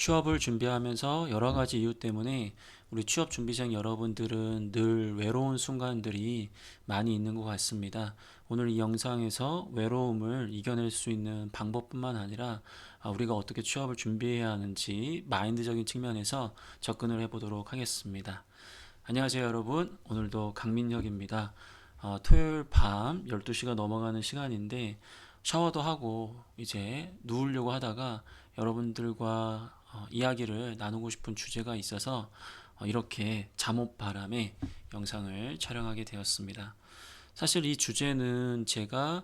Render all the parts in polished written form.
취업을 준비하면서 여러 가지 이유 때문에 우리 취업 준비생 여러분들은 늘 외로운 순간들이 많이 있는 것 같습니다. 오늘 이 영상에서 외로움을 이겨낼 수 있는 방법뿐만 아니라 우리가 어떻게 취업을 준비해야 하는지 마인드적인 측면에서 접근을 해보도록 하겠습니다. 안녕하세요, 여러분. 오늘도 강민혁입니다. 토요일 밤 12시가 넘어가는 시간인데 샤워도 하고 이제 누우려고 하다가 여러분들과 이야기를 나누고 싶은 주제가 있어서 이렇게 잠옷 바람에 영상을 촬영하게 되었습니다. 사실 이 주제는 제가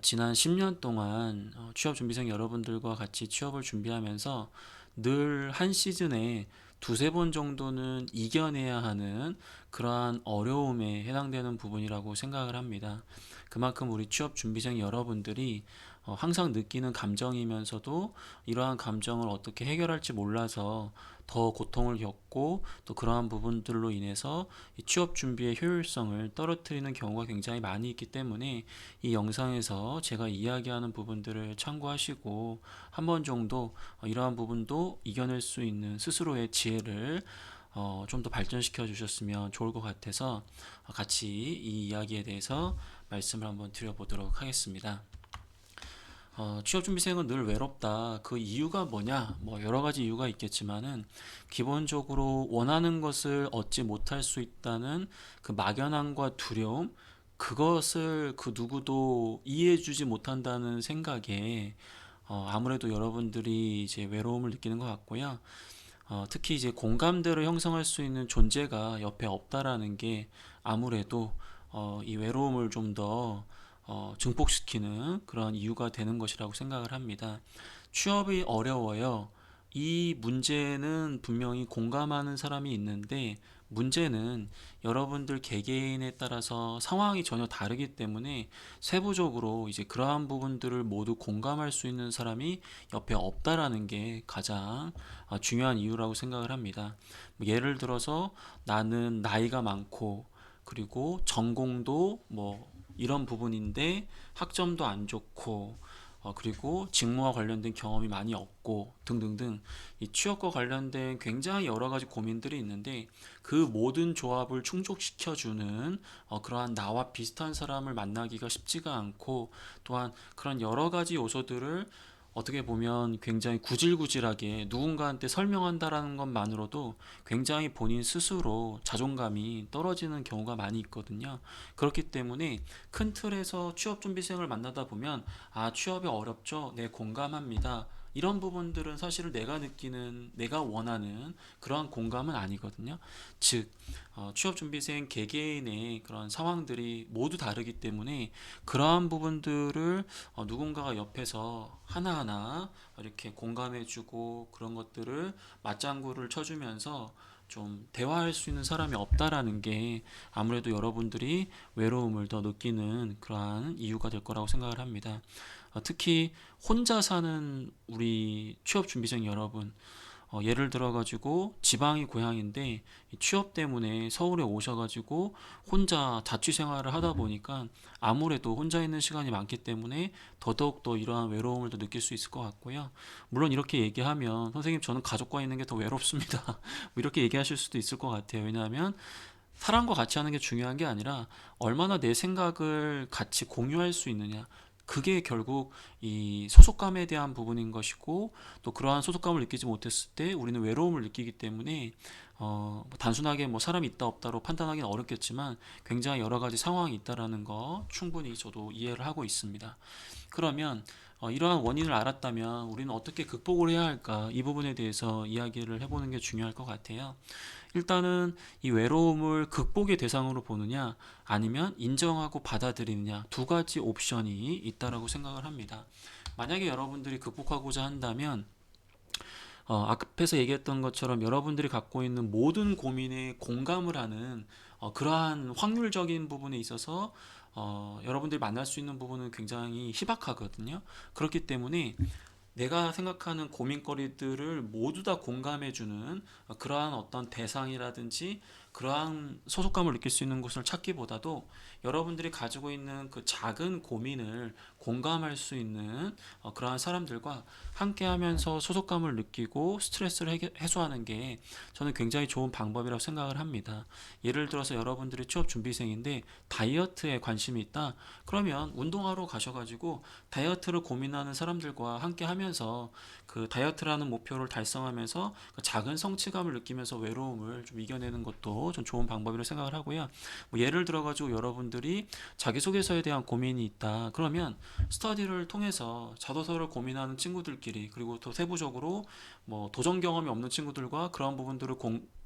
지난 10년 동안 취업 준비생 여러분들과 같이 취업을 준비하면서 늘 한 시즌에 두세 번 정도는 이겨내야 하는 그러한 어려움에 해당되는 부분이라고 생각을 합니다. 그만큼 우리 취업 준비생 여러분들이 항상 느끼는 감정이면서도 이러한 감정을 어떻게 해결할지 몰라서 더 고통을 겪고 또 그러한 부분들로 인해서 이 취업 준비의 효율성을 떨어뜨리는 경우가 굉장히 많이 있기 때문에 이 영상에서 제가 이야기하는 부분들을 참고하시고 한 번 정도 이러한 부분도 이겨낼 수 있는 스스로의 지혜를 좀 더 발전시켜 주셨으면 좋을 것 같아서 같이 이 이야기에 대해서 말씀을 한번 드려보도록 하겠습니다. 취업준비생은 늘 외롭다. 그 이유가 뭐냐? 뭐 여러 가지 이유가 있겠지만은 기본적으로 원하는 것을 얻지 못할 수 있다는 그 막연함과 두려움, 그것을 그 누구도 이해해주지 못한다는 생각에 아무래도 여러분들이 이제 외로움을 느끼는 것 같고요. 특히 이제 공감대를 형성할 수 있는 존재가 옆에 없다라는 게 아무래도 이 외로움을 좀 더 증폭시키는 그런 이유가 되는 것이라고 생각을 합니다. 취업이 어려워요. 이 문제는 분명히 공감하는 사람이 있는데 문제는 여러분들 개개인에 따라서 상황이 전혀 다르기 때문에 세부적으로 이제 그러한 부분들을 모두 공감할 수 있는 사람이 옆에 없다라는 게 가장 중요한 이유라고 생각을 합니다. 뭐 예를 들어서 나는 나이가 많고 그리고 전공도 뭐 이런 부분인데 학점도 안 좋고 그리고 직무와 관련된 경험이 많이 없고 등등등 이 취업과 관련된 굉장히 여러 가지 고민들이 있는데 그 모든 조합을 충족시켜주는 그러한 나와 비슷한 사람을 만나기가 쉽지가 않고 또한 그런 여러 가지 요소들을 어떻게 보면 굉장히 구질구질하게 누군가한테 설명한다라는 것만으로도 굉장히 본인 스스로 자존감이 떨어지는 경우가 많이 있거든요. 그렇기 때문에 큰 틀에서 취업준비생을 만나다 보면 취업이 어렵죠. 네, 공감합니다. 이런 부분들은 사실은 내가 느끼는, 내가 원하는 그러한 공감은 아니거든요. 즉, 취업준비생 개개인의 그런 상황들이 모두 다르기 때문에 그러한 부분들을 누군가가 옆에서 하나하나 이렇게 공감해주고 그런 것들을 맞장구를 쳐주면서 좀 대화할 수 있는 사람이 없다라는 게 아무래도 여러분들이 외로움을 더 느끼는 그러한 이유가 될 거라고 생각을 합니다. 특히 혼자 사는 우리 취업 준비생 여러분, 예를 들어가지고 지방이 고향인데 취업 때문에 서울에 오셔가지고 혼자 자취 생활을 하다 보니까 아무래도 혼자 있는 시간이 많기 때문에 더더욱더 이러한 외로움을 더 느낄 수 있을 것 같고요. 물론 이렇게 얘기하면 선생님 저는 가족과 있는 게 더 외롭습니다. 뭐 이렇게 얘기하실 수도 있을 것 같아요. 왜냐하면 사람과 같이 하는 게 중요한 게 아니라 얼마나 내 생각을 같이 공유할 수 있느냐. 그게 결국 이 소속감에 대한 부분인 것이고 또 그러한 소속감을 느끼지 못했을 때 우리는 외로움을 느끼기 때문에 뭐 단순하게 뭐 사람이 있다 없다로 판단하기는 어렵겠지만 굉장히 여러 가지 상황이 있다라는 거 충분히 저도 이해를 하고 있습니다. 그러면 이러한 원인을 알았다면 우리는 어떻게 극복을 해야 할까? 이 부분에 대해서 이야기를 해보는 게 중요할 것 같아요. 일단은 이 외로움을 극복의 대상으로 보느냐 아니면 인정하고 받아들이느냐 두 가지 옵션이 있다라고 생각을 합니다. 만약에 여러분들이 극복하고자 한다면 앞에서 얘기했던 것처럼 여러분들이 갖고 있는 모든 고민에 공감을 하는 그러한 확률적인 부분에 있어서 여러분들이 만날 수 있는 부분은 굉장히 희박하거든요. 그렇기 때문에 내가 생각하는 고민거리들을 모두 다 공감해주는 그러한 어떤 대상이라든지 그러한 소속감을 느낄 수 있는 곳을 찾기보다도 여러분들이 가지고 있는 그 작은 고민을 공감할 수 있는 그러한 사람들과 함께 하면서 소속감을 느끼고 스트레스를 해소하는 게 저는 굉장히 좋은 방법이라고 생각을 합니다. 예를 들어서 여러분들이 취업 준비생인데 다이어트에 관심이 있다. 그러면 운동하러 가셔가지고 다이어트를 고민하는 사람들과 함께 하면서 그 다이어트라는 목표를 달성하면서 그 작은 성취감을 느끼면서 외로움을 좀 이겨내는 것도 좀 좋은 방법이라고 생각을 하고요. 뭐 예를 들어가지고 여러분들이 자기소개서에 대한 고민이 있다. 그러면 스터디를 통해서 자소서를 고민하는 친구들끼리 그리고 또 세부적으로 뭐 도전 경험이 없는 친구들과 그런 부분들을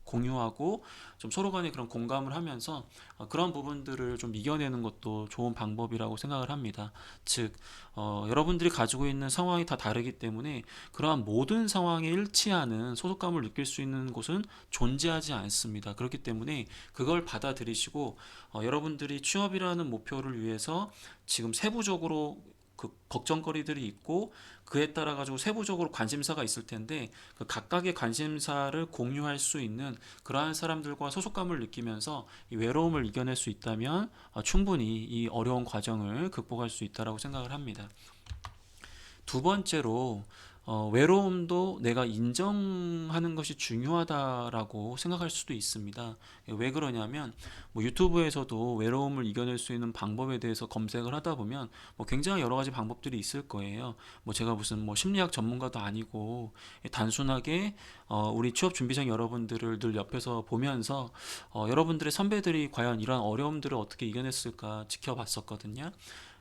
공유하고 좀 서로 간에 그런 공감을 하면서 그런 부분들을 좀 이겨내는 것도 좋은 방법이라고 생각을 합니다. 즉, 여러분들이 가지고 있는 상황이 다 다르기 때문에 그러한 모든 상황에 일치하는 소속감을 느낄 수 있는 곳은 존재하지 않습니다. 그렇기 때문에 그걸 받아들이시고 여러분들이 취업이라는 목표를 위해서 지금 세부적으로 그 걱정거리들이 있고 그에 따라 가지고 세부적으로 관심사가 있을 텐데 그 각각의 관심사를 공유할 수 있는 그러한 사람들과 소속감을 느끼면서 이 외로움을 이겨낼 수 있다면 충분히 이 어려운 과정을 극복할 수 있다라고 생각을 합니다. 두 번째로 외로움도 내가 인정하는 것이 중요하다라고 생각할 수도 있습니다. 왜 그러냐면 뭐 유튜브에서도 외로움을 이겨낼 수 있는 방법에 대해서 검색을 하다 보면 뭐 굉장히 여러 가지 방법들이 있을 거예요. 뭐 제가 무슨 뭐 심리학 전문가도 아니고 단순하게 우리 취업 준비생 여러분들을 늘 옆에서 보면서 여러분들의 선배들이 과연 이러한 어려움들을 어떻게 이겨냈을까 지켜봤었거든요.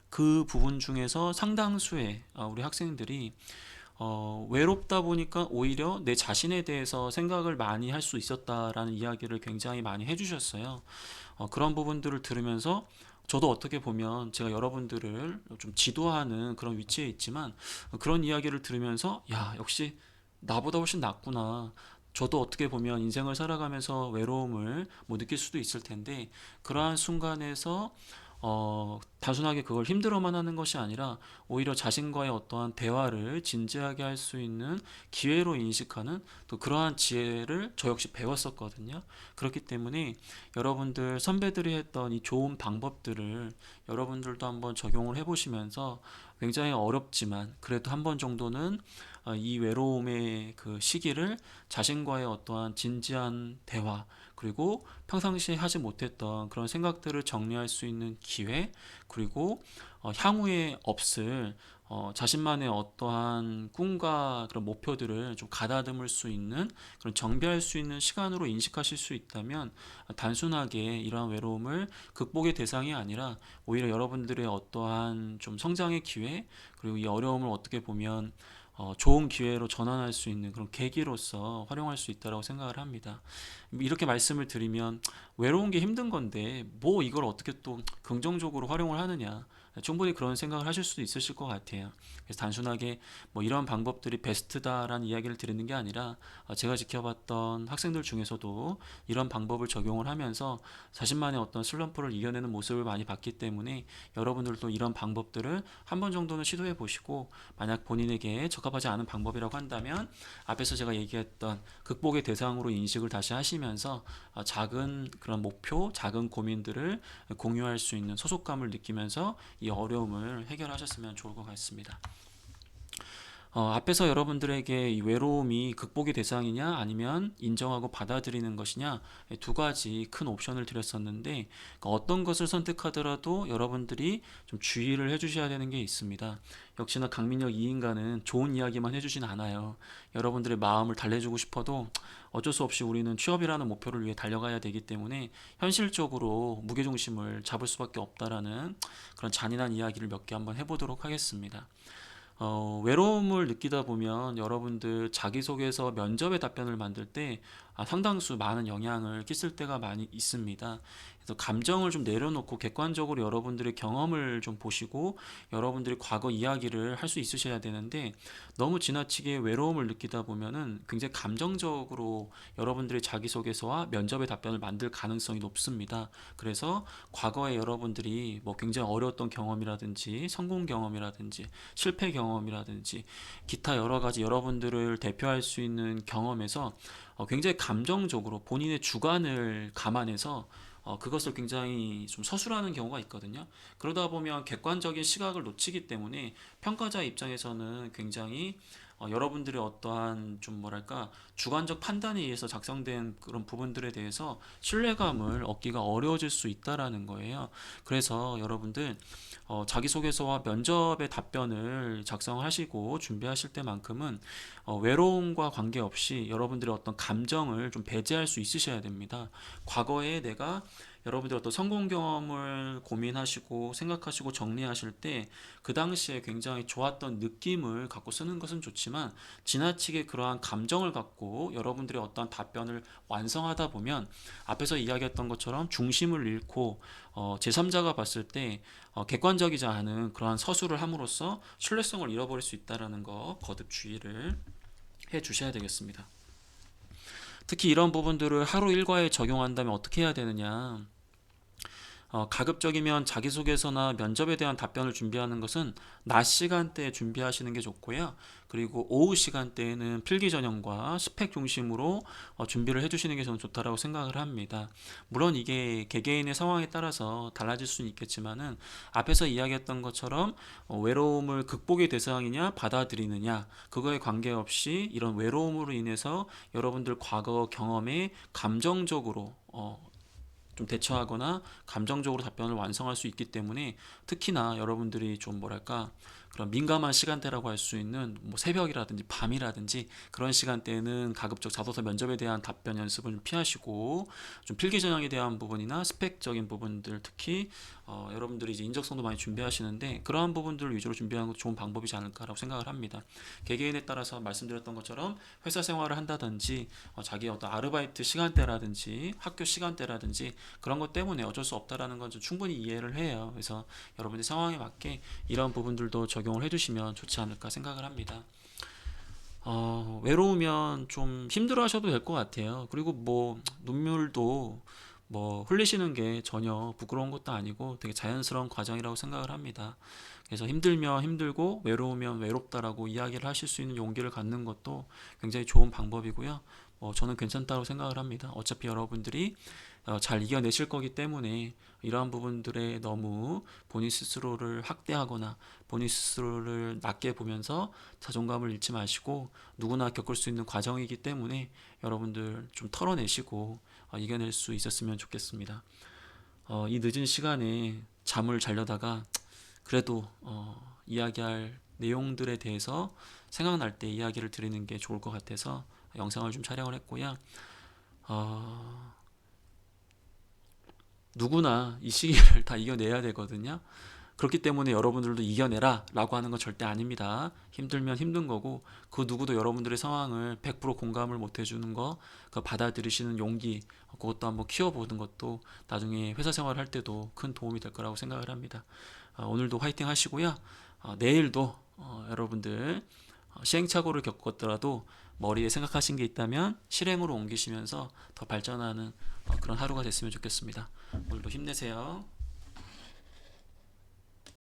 그 부분 중에서 상당수의 우리 학생들이 외롭다 보니까 오히려 내 자신에 대해서 생각을 많이 할 수 있었다라는 이야기를 굉장히 많이 해주셨어요. 그런 부분들을 들으면서 저도 어떻게 보면 제가 여러분들을 좀 지도하는 그런 위치에 있지만 그런 이야기를 들으면서 야, 역시 나보다 훨씬 낫구나. 저도 어떻게 보면 인생을 살아가면서 외로움을 뭐 느낄 수도 있을 텐데 그러한 순간에서 단순하게 그걸 힘들어만 하는 것이 아니라 오히려 자신과의 어떠한 대화를 진지하게 할 수 있는 기회로 인식하는 또 그러한 지혜를 저 역시 배웠었거든요. 그렇기 때문에 여러분들 선배들이 했던 이 좋은 방법들을 여러분들도 한번 적용을 해보시면서 굉장히 어렵지만 그래도 한 번 정도는 이 외로움의 그 시기를 자신과의 어떠한 진지한 대화 그리고 평상시에 하지 못했던 그런 생각들을 정리할 수 있는 기회 그리고 향후에 없을 자신만의 어떠한 꿈과 그런 목표들을 좀 가다듬을 수 있는 그런 정비할 수 있는 시간으로 인식하실 수 있다면 단순하게 이러한 외로움을 극복의 대상이 아니라 오히려 여러분들의 어떠한 좀 성장의 기회 그리고 이 어려움을 어떻게 보면 좋은 기회로 전환할 수 있는 그런 계기로서 활용할 수 있다고 생각을 합니다. 이렇게 말씀을 드리면 외로운 게 힘든 건데 뭐 이걸 어떻게 또 긍정적으로 활용을 하느냐 충분히 그런 생각을 하실 수도 있으실 것 같아요. 그래서 단순하게 뭐 이런 방법들이 베스트다라는 이야기를 드리는 게 아니라 제가 지켜봤던 학생들 중에서도 이런 방법을 적용을 하면서 자신만의 어떤 슬럼프를 이겨내는 모습을 많이 봤기 때문에 여러분들도 이런 방법들을 한 번 정도는 시도해 보시고 만약 본인에게 적합하지 않은 방법이라고 한다면 앞에서 제가 얘기했던 극복의 대상으로 인식을 다시 하시면서 작은 그런 목표, 작은 고민들을 공유할 수 있는 소속감을 느끼면서 이 어려움을 해결하셨으면 좋을 것 같습니다. 앞에서 여러분들에게 이 외로움이 극복의 대상이냐 아니면 인정하고 받아들이는 것이냐 두 가지 큰 옵션을 드렸었는데 어떤 것을 선택하더라도 여러분들이 좀 주의를 해주셔야 되는 게 있습니다. 역시나 강민혁 이 인간은 좋은 이야기만 해주진 않아요. 여러분들의 마음을 달래주고 싶어도 어쩔 수 없이 우리는 취업이라는 목표를 위해 달려가야 되기 때문에 현실적으로 무게중심을 잡을 수밖에 없다라는 그런 잔인한 이야기를 몇 개 한번 해보도록 하겠습니다. 외로움을 느끼다 보면 여러분들 자기소개서 면접의 답변을 만들 때 상당수 많은 영향을 끼칠 때가 많이 있습니다. 그래서 감정을 좀 내려놓고 객관적으로 여러분들의 경험을 좀 보시고 여러분들이 과거 이야기를 할 수 있으셔야 되는데, 너무 지나치게 외로움을 느끼다 보면은 굉장히 감정적으로 여러분들의 자기소개서와 면접의 답변을 만들 가능성이 높습니다. 그래서 과거에 여러분들이 뭐 굉장히 어려웠던 경험이라든지 성공 경험이라든지 실패 경험이라든지 기타 여러 가지 여러분들을 대표할 수 있는 경험에서 굉장히 감정적으로 본인의 주관을 감안해서 그것을 굉장히 좀 서술하는 경우가 있거든요. 그러다 보면 객관적인 시각을 놓치기 때문에 평가자 입장에서는 굉장히 여러분들의 어떠한 좀 뭐랄까 주관적 판단에 의해서 작성된 그런 부분들에 대해서 신뢰감을 얻기가 어려워질 수 있다라는 거예요. 그래서 여러분들 자기소개서와 면접의 답변을 작성하시고 준비하실 때만큼은 외로움과 관계없이 여러분들의 어떤 감정을 좀 배제할 수 있으셔야 됩니다. 과거에 내가 여러분들 어떤 성공 경험을 고민하시고 생각하시고 정리하실 때 그 당시에 굉장히 좋았던 느낌을 갖고 쓰는 것은 좋지만, 지나치게 그러한 감정을 갖고 여러분들의 어떤 답변을 완성하다 보면 앞에서 이야기했던 것처럼 중심을 잃고 제3자가 봤을 때 객관적이지 않은 그러한 서술을 함으로써 신뢰성을 잃어버릴 수 있다는 거 거듭 주의를 해 주셔야 되겠습니다. 특히 이런 부분들을 하루 일과에 적용한다면 어떻게 해야 되느냐. 가급적이면 자기소개서나 면접에 대한 답변을 준비하는 것은 낮 시간대에 준비하시는 게 좋고요. 그리고 오후 시간대에는 필기 전형과 스펙 중심으로 준비를 해주시는 게 저는 좋다라고 생각을 합니다. 물론 이게 개개인의 상황에 따라서 달라질 수는 있겠지만은, 앞에서 이야기했던 것처럼 외로움을 극복의 대상이냐 받아들이느냐 그거에 관계없이 이런 외로움으로 인해서 여러분들 과거 경험에 감정적으로 좀 대처하거나 감정적으로 답변을 완성할 수 있기 때문에, 특히나 여러분들이 좀 뭐랄까 그런 민감한 시간대라고 할 수 있는 뭐 새벽이라든지 밤이라든지 그런 시간대에는 가급적 자소서 면접에 대한 답변 연습을 피하시고 좀 필기 전형에 대한 부분이나 스펙적인 부분들, 특히 여러분들이 이제 인적성도 많이 준비하시는데 그러한 부분들을 위주로 준비하는 것도 좋은 방법이지 않을까라고 생각을 합니다. 개개인에 따라서 말씀드렸던 것처럼 회사 생활을 한다든지 자기 어떤 아르바이트 시간대라든지 학교 시간대라든지 그런 것 때문에 어쩔 수 없다라는 건 좀 충분히 이해를 해요. 그래서 여러분의 상황에 맞게 이런 부분들도 적용을 해주시면 좋지 않을까 생각을 합니다. 외로우면 좀 힘들어 하셔도 될 것 같아요. 그리고 뭐 눈물도 뭐 흘리시는 게 전혀 부끄러운 것도 아니고 되게 자연스러운 과정이라고 생각을 합니다. 그래서 힘들면 힘들고 외로우면 외롭다라고 이야기를 하실 수 있는 용기를 갖는 것도 굉장히 좋은 방법이고요. 저는 괜찮다고 생각을 합니다. 어차피 여러분들이 잘 이겨내실 거기 때문에 이러한 부분들에 너무 본인 스스로를 학대하거나 본인 스스로를 낮게 보면서 자존감을 잃지 마시고, 누구나 겪을 수 있는 과정이기 때문에 여러분들 좀 털어내시고 이겨낼 수 있었으면 좋겠습니다. 이 늦은 시간에 잠을 자려다가 그래도 이야기할 내용들에 대해서 생각날 때 이야기를 드리는 게 좋을 것 같아서 영상을 좀 촬영을 했고요. 어, 누구나 이 시기를 다 이겨내야 되거든요. 그렇기 때문에 여러분들도 이겨내라 라고 하는 건 절대 아닙니다. 힘들면 힘든 거고, 그 누구도 여러분들의 상황을 100% 공감을 못 해주는 거, 그 받아들이시는 용기, 그것도 한번 키워보는 것도 나중에 회사 생활 할 때도 큰 도움이 될 거라고 생각을 합니다. 오늘도 화이팅 하시고요. 내일도 여러분들 시행착오를 겪었더라도 머리에 생각하신 게 있다면 실행으로 옮기시면서 더 발전하는 그런 하루가 됐으면 좋겠습니다. 오늘도 힘내세요.